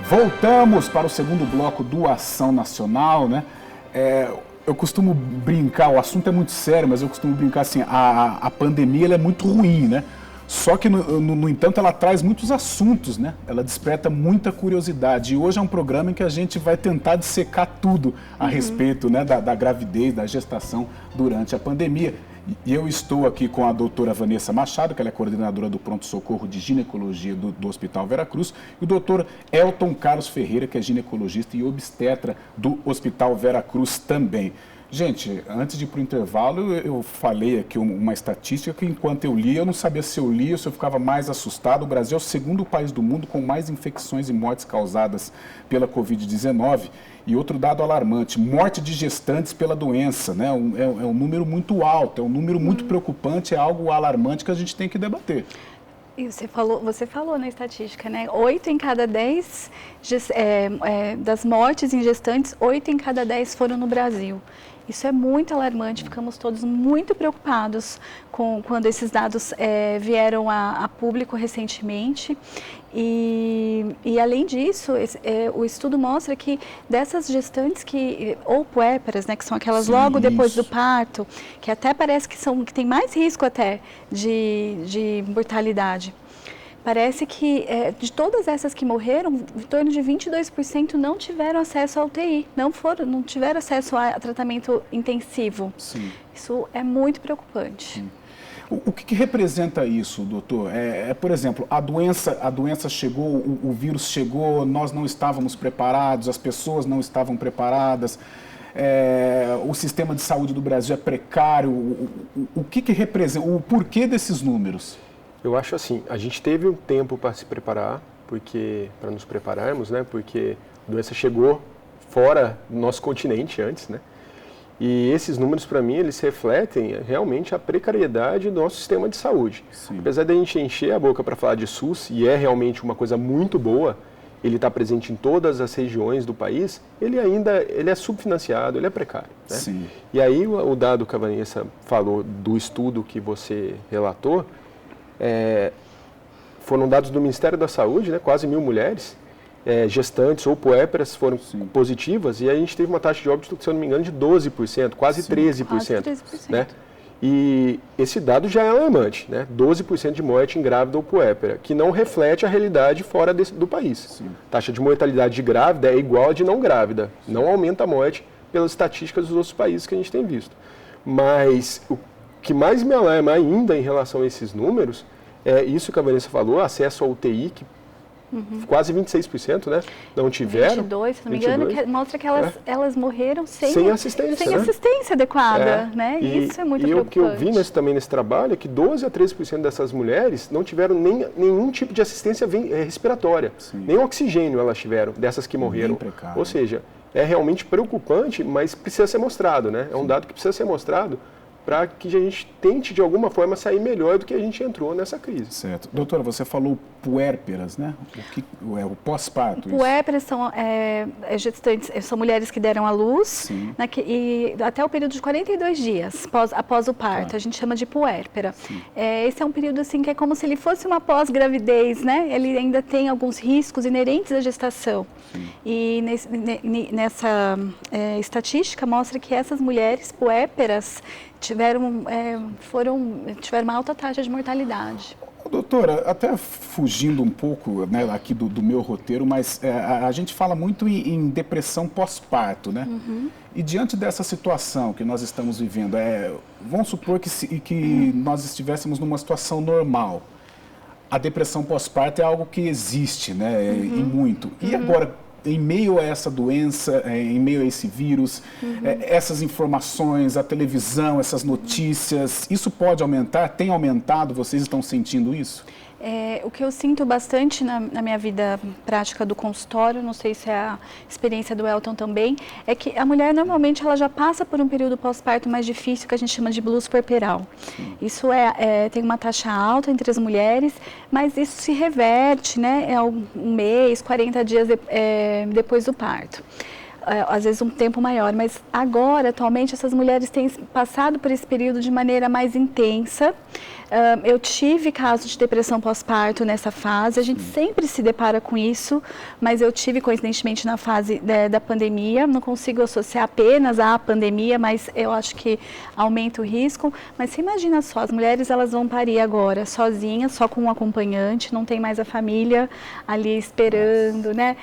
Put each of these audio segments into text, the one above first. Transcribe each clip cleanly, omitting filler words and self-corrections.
Voltamos para o segundo bloco do Ação Nacional, né? Eu costumo brincar, o assunto é muito sério, mas eu costumo brincar assim, a pandemia ela é muito ruim, né? Só que, no entanto, ela traz muitos assuntos, né? Ela desperta muita curiosidade. E hoje é um programa em que a gente vai tentar dissecar tudo a respeito, né, da gravidez, da gestação durante a pandemia. E eu estou aqui com a doutora Vanessa Machado, que ela é coordenadora do pronto-socorro de ginecologia do Hospital Veracruz, e o doutor Elton Carlos Ferreira, que é ginecologista e obstetra do Hospital Veracruz também. Gente, antes de ir para o intervalo, eu falei aqui uma estatística que enquanto eu lia, eu não sabia se eu lia ou se eu ficava mais assustado. O Brasil é o segundo país do mundo com mais infecções e mortes causadas pela Covid-19. E outro dado alarmante, morte de gestantes pela doença, né? É um número muito alto, é um número muito preocupante, é algo alarmante que a gente tem que debater. E você falou na estatística, né? 8 em cada 10 das mortes em gestantes, 8 em cada 10 foram no Brasil. Isso é muito alarmante, ficamos todos muito preocupados quando esses dados vieram a público recentemente. E além disso, o estudo mostra que dessas gestantes ou puérperas, né, que são aquelas logo depois do parto, que até parece que tem mais risco até de mortalidade. Parece que de todas essas que morreram, em torno de 22% não tiveram acesso à UTI, não tiveram acesso a tratamento intensivo. Sim. Isso é muito preocupante. Sim. O que representa isso, doutor? Por exemplo, a doença chegou, o vírus chegou, nós não estávamos preparados, as pessoas não estavam preparadas, o sistema de saúde do Brasil é precário. O que representa, o porquê desses números? Eu acho assim, a gente teve um tempo para se preparar, para nos prepararmos, né? Porque a doença chegou fora do nosso continente antes, né? E esses números, para mim, eles refletem realmente a precariedade do nosso sistema de saúde. Sim. Apesar da gente encher a boca para falar de SUS, e é realmente uma coisa muito boa, ele está presente em todas as regiões do país, ele é subfinanciado, ele é precário. Né? Sim. E aí o dado que a Vanessa falou do estudo que você relatou, foram dados do Ministério da Saúde, né, quase 1.000 mulheres, gestantes ou puérperas foram positivas, e a gente teve uma taxa de óbito, se eu não me engano, de 12%, quase 13%. Quase 13%. Né? E esse dado já é alarmante, né? 12% de morte em grávida ou puérpera, que não reflete a realidade fora do país. Sim. Taxa de mortalidade de grávida é igual a de não grávida, não aumenta a morte pelas estatísticas dos outros países que a gente tem visto. Mas o que mais me alarma ainda em relação a esses números é isso que a Vanessa falou, acesso à UTI, que quase 26%, né, não tiveram. 22, se não me engano, que mostra que elas morreram sem assistência, assistência adequada, né? E isso é muito preocupante. E o que eu vi também nesse trabalho é que 12 a 13% dessas mulheres não tiveram nenhum tipo de assistência respiratória, nem oxigênio elas tiveram, dessas que morreram. Ou seja, é realmente preocupante, mas precisa ser mostrado, né? É um dado que precisa ser mostrado para que a gente tente, de alguma forma, sair melhor do que a gente entrou nessa crise. Certo. Doutora, você falou puérperas, né? O pós-parto? Puérperas são gestantes, são mulheres que deram à luz e até o período de 42 dias após o parto. A gente chama de puérpera. Esse é um período assim que é como se ele fosse uma pós-gravidez, né? Ele ainda tem alguns riscos inerentes à gestação. E nessa estatística mostra que essas mulheres puérperas tiveram uma alta taxa de mortalidade. Doutora, até fugindo um pouco, né, aqui do meu roteiro, mas a gente fala muito em depressão pós-parto, né? E diante dessa situação que nós estamos vivendo, vamos supor que nós estivéssemos numa situação normal. A depressão pós-parto é algo que existe, né, e muito. E agora, em meio a essa doença, em meio a esse vírus, essas informações, a televisão, essas notícias, isso pode aumentar? Tem aumentado? Vocês estão sentindo isso? O que eu sinto bastante na minha vida prática do consultório, não sei se é a experiência do Elton também, é que a mulher normalmente ela já passa por um período pós-parto mais difícil, que a gente chama de blues puerperal. Isso tem uma taxa alta entre as mulheres, mas isso se reverte, né, um mês, 40 dias depois do parto. Às vezes um tempo maior, mas agora, atualmente, essas mulheres têm passado por esse período de maneira mais intensa, Eu tive casos de depressão pós-parto nessa fase, a gente sempre se depara com isso, mas eu tive, coincidentemente, na fase da pandemia, não consigo associar apenas à pandemia, mas eu acho que aumenta o risco. Mas você imagina só, as mulheres elas vão parir agora sozinhas, só com um acompanhante, não tem mais a família ali esperando, né,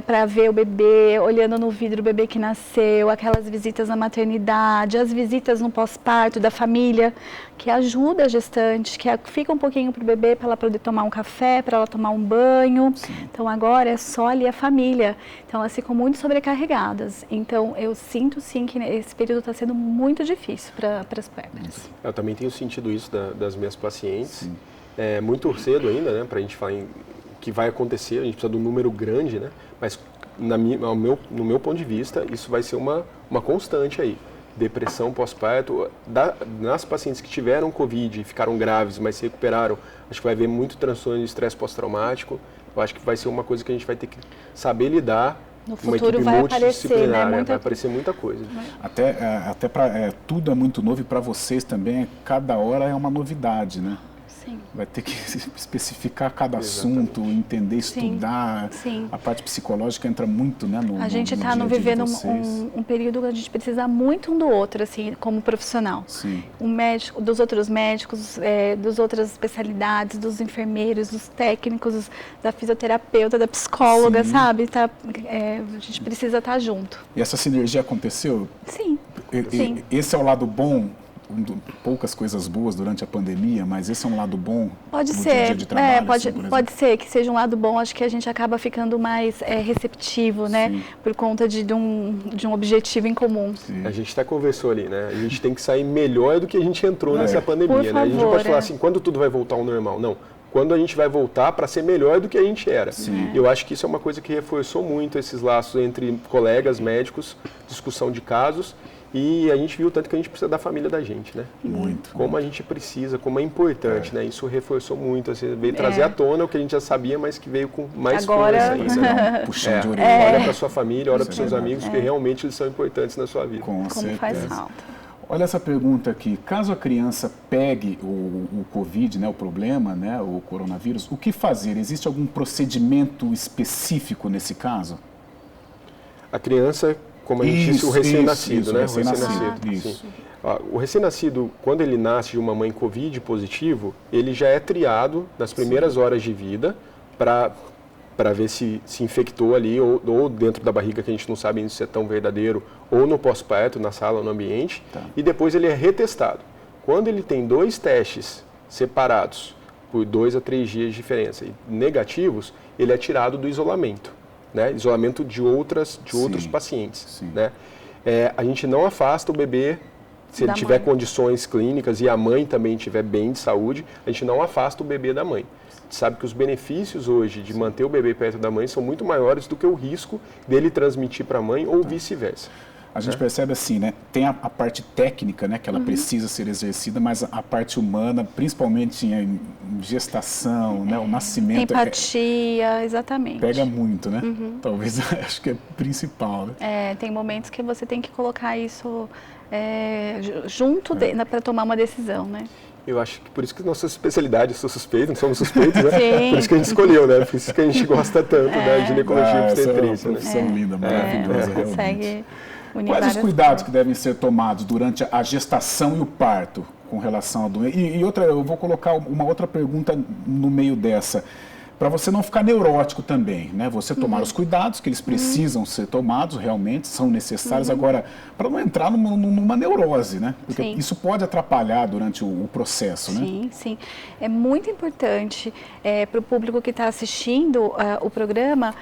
para ver o bebê, olhando no vidro o bebê que nasceu, aquelas visitas na maternidade, as visitas no pós-parto da família, que ajuda a gestante, que fica um pouquinho para o bebê, para ela poder tomar um café, para ela tomar um banho. Sim. Então agora é só ali a família. Então elas ficam muito sobrecarregadas. Então eu sinto sim que esse período está sendo muito difícil para as puérperas. Eu também tenho sentido isso das minhas pacientes. Sim. É muito cedo ainda, né, para a gente falar em o que vai acontecer, a gente precisa de um número grande, né, mas no meu ponto de vista, isso vai ser uma constante aí. Depressão pós-parto, nas pacientes que tiveram Covid e ficaram graves, mas se recuperaram, acho que vai haver muito transtorno de estresse pós-traumático. Eu acho que vai ser uma coisa que a gente vai ter que saber lidar. No futuro vai aparecer, né? Vai aparecer muita coisa. Até tudo é muito novo e para vocês também, cada hora é uma novidade, né? Sim. Vai ter que especificar cada assunto, entender, estudar. Sim. A parte psicológica entra muito, né, a gente está vivendo um período que a gente precisa muito um do outro, assim, como profissional. Sim. Um médico, dos outros médicos, das outras especialidades, dos enfermeiros, dos técnicos, da fisioterapeuta, da psicóloga, Sim. sabe? A gente precisa estar junto. E essa sinergia aconteceu? Sim. Sim. Esse é o lado bom? Poucas coisas boas durante a pandemia, mas esse é um lado bom pode no ser, dia a dia de trabalho? Pode ser que seja um lado bom, acho que a gente acaba ficando mais receptivo, né? Sim. Por conta de um objetivo em comum. Sim. A gente até conversou ali, né? A gente tem que sair melhor do que a gente entrou nessa pandemia, Por né? favor, a gente não pode falar assim, quando tudo vai voltar ao normal, não. Quando a gente vai voltar para ser melhor do que a gente era. Sim. Eu acho que isso é uma coisa que reforçou muito esses laços entre colegas, médicos, discussão de casos. E a gente viu tanto que a gente precisa da família da gente, né? Muito. Como a gente precisa, como é importante, né? Isso reforçou muito, assim, veio trazer à tona o que a gente já sabia, mas que veio com mais força ainda. Né? Puxão de orelha. Olha para sua família, olha para seus amigos, que realmente eles são importantes na sua vida. Como faz falta. Olha essa pergunta aqui. Caso a criança pegue o Covid, né, o problema, né, o coronavírus, o que fazer? Existe algum procedimento específico nesse caso? A criança, como a gente disse, o recém-nascido, né? O recém-nascido, quando ele nasce de uma mãe Covid positivo, ele já é triado nas primeiras horas de vida para ver se infectou ali, ou dentro da barriga, que a gente não sabe se é tão verdadeiro, ou no pós-parto, na sala, no ambiente, e depois ele é retestado. Quando ele tem 2 testes separados, por 2 a 3 dias de diferença, e negativos, ele é tirado do isolamento. Né, isolamento de outros pacientes. Né? A gente não afasta o bebê, se ele tiver condições clínicas e a mãe também estiver bem de saúde, a gente não afasta o bebê da mãe. A gente sabe que os benefícios hoje de manter o bebê perto da mãe são muito maiores do que o risco dele transmitir para a mãe ou vice-versa. A gente percebe assim, né? Tem a parte técnica, né? Que ela precisa ser exercida, mas a parte humana, principalmente em gestação, né? O nascimento... Empatia, exatamente. Pega muito, né? Talvez, acho que é principal, né? Tem momentos que você tem que colocar isso junto para tomar uma decisão, né? Eu acho que por isso que nossa especialidade, eu sou suspeito, não somos suspeitos, né? Sim. Por isso que a gente escolheu, né? Por isso que a gente gosta tanto da ginecologia e obstetrícia. É uma profissão linda, maravilhosa, realmente. Quais os cuidados que devem ser tomados durante a gestação e o parto com relação à doença? E outra, eu vou colocar uma outra pergunta no meio dessa, para você não ficar neurótico também, né? Você tomar os cuidados que eles precisam ser tomados, realmente são necessários. Agora, para não entrar numa neurose, né? Porque isso pode atrapalhar durante o processo, né? Sim, sim. É muito importante para o público que está assistindo o programa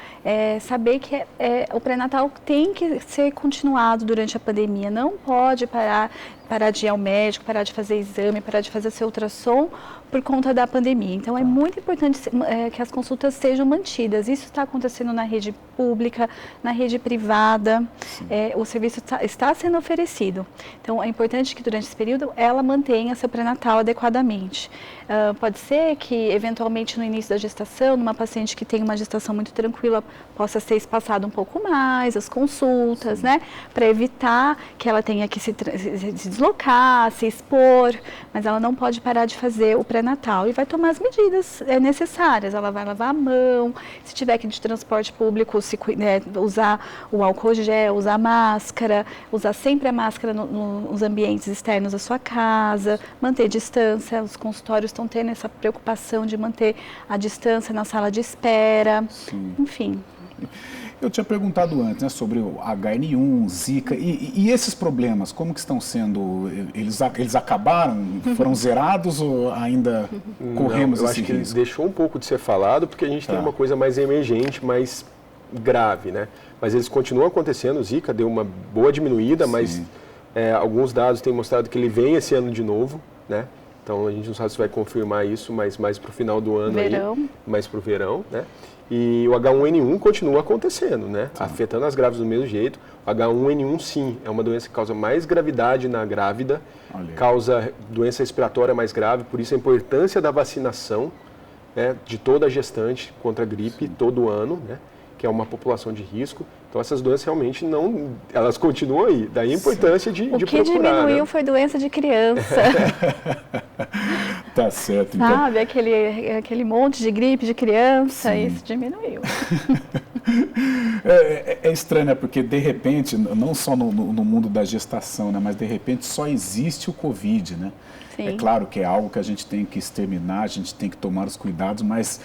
saber que o pré-natal tem que ser continuado durante a pandemia. Não pode parar de ir ao médico, parar de fazer exame, parar de fazer seu ultrassom por conta da pandemia. Então, é muito importante que as consultas sejam mantidas. Isso está acontecendo na rede pública, na rede privada. O serviço está sendo oferecido. Então, é importante que durante esse período ela mantenha seu pré-natal adequadamente. Pode ser que, eventualmente, no início da gestação, numa paciente que tem uma gestação muito tranquila, possa ser espaçado um pouco mais as consultas, né? Para evitar que ela tenha que se deslocar, se expor, mas ela não pode parar de fazer o pré-natal e vai tomar as medidas necessárias. Ela vai lavar a mão, se tiver que ir de transporte público, usar o álcool gel, usar máscara, usar sempre a máscara nos ambientes externos da sua casa, manter distância. Os consultórios estão tendo essa preocupação de manter a distância na sala de espera, sim. Enfim. Eu tinha perguntado antes, né, sobre o HN1, Zika, e esses problemas, como que estão sendo? Eles acabaram? Foram zerados ou ainda corremos esse risco? Eu acho que deixou um pouco de ser falado, porque a gente tem uma coisa mais emergente, mais grave, né? Mas eles continuam acontecendo, o Zika deu uma boa diminuída, sim. Mas alguns dados têm mostrado que ele vem esse ano de novo, né? Então a gente não sabe se vai confirmar isso, mas mais para o final do ano, mais para o verão, né? E o H1N1 continua acontecendo, né? Sim. Afetando as grávidas do mesmo jeito. O H1N1, sim, é uma doença que causa mais gravidade na grávida, causa doença respiratória mais grave, por isso a importância da vacinação, né, de toda a gestante contra a gripe, sim. Todo ano, né? Que é uma população de risco. Então essas doenças realmente não, elas continuam aí. Daí a importância de procurar. O que diminuiu, né? Foi doença de criança. Tá certo. Então. Sabe, aquele monte de gripe de criança, sim. Isso diminuiu. É estranho, né? Porque de repente, não só no mundo da gestação, né? Mas de repente só existe o Covid, né? Sim. É claro que é algo que a gente tem que exterminar, a gente tem que tomar os cuidados, mas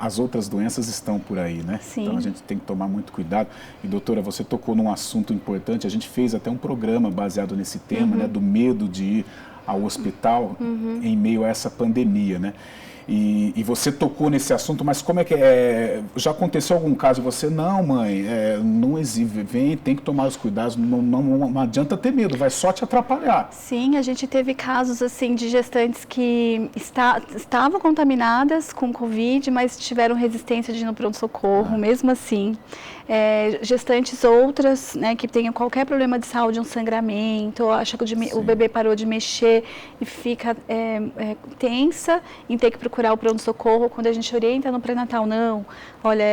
as outras doenças estão por aí, né? Sim. Então a gente tem que tomar muito cuidado. E doutora, você tocou num assunto importante, a gente fez até um programa baseado nesse tema, né? Do medo de ir ao hospital em meio a essa pandemia, né? E você tocou nesse assunto, mas como é que já aconteceu algum caso e você, não mãe, não existe, tem que tomar os cuidados, não adianta ter medo, vai só te atrapalhar. Sim, a gente teve casos assim de gestantes que estavam contaminadas com Covid, mas tiveram resistência de ir no pronto-socorro, mesmo assim. Gestantes outras, né, que tenham qualquer problema de saúde, um sangramento, acha que o bebê parou de mexer e fica tensa em ter que procurar o pronto-socorro, quando a gente orienta no pré-natal, não, olha,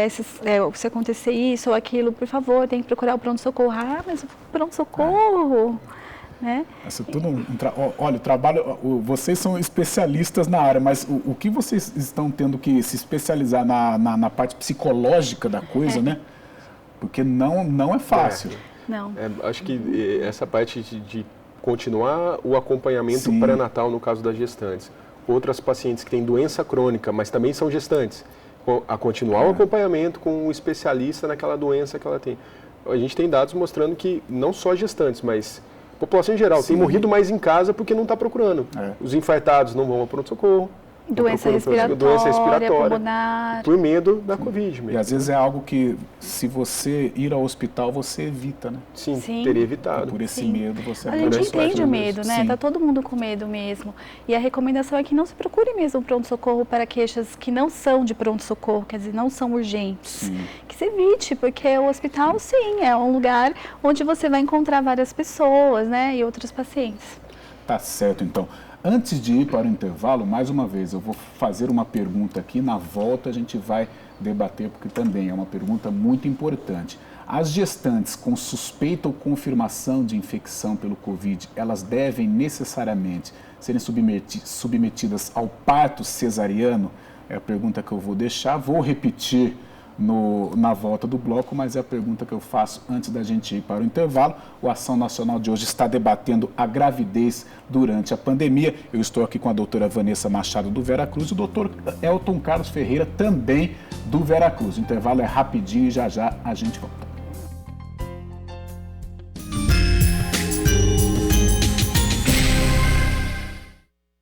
se acontecer isso ou aquilo, por favor, tem que procurar o pronto-socorro. Ah, mas o pronto-socorro... Né? Olha, o trabalho, vocês são especialistas na área, mas o que vocês estão tendo que se especializar na parte psicológica da coisa, né? Porque não é fácil. Não. Acho que essa parte de continuar o acompanhamento pré-natal no caso das gestantes. Outras pacientes que têm doença crônica, mas também são gestantes, a continuar o acompanhamento com um especialista naquela doença que ela tem. A gente tem dados mostrando que não só gestantes, mas a população em geral tem morrido mais em casa porque não está procurando. Os infartados não vão ao pronto-socorro. Doença respiratória, pulmonar. Por medo da Covid mesmo. E às vezes é algo que, se você ir ao hospital, você evita, né? Sim. Teria evitado. Por esse medo você... A gente entende o medo, né? Tá todo mundo com medo mesmo. E a recomendação é que não se procure mesmo pronto-socorro para queixas que não são de pronto-socorro, quer dizer, não são urgentes. Sim. Que se evite, porque o hospital, sim, é um lugar onde você vai encontrar várias pessoas, né? E outros pacientes. Tá certo, então. Antes de ir para o intervalo, mais uma vez, eu vou fazer uma pergunta aqui, na volta a gente vai debater, porque também é uma pergunta muito importante. As gestantes com suspeita ou confirmação de infecção pelo Covid, elas devem necessariamente serem submetidas ao parto cesariano? É a pergunta que eu vou deixar, vou repetir na volta do bloco, mas é a pergunta que eu faço antes da gente ir para o intervalo. O Ação Nacional de hoje está debatendo a gravidez durante a pandemia. Eu estou aqui com a doutora Vanessa Machado do Veracruz e o doutor Elton Carlos Ferreira também do Veracruz. O intervalo é rapidinho e já a gente volta.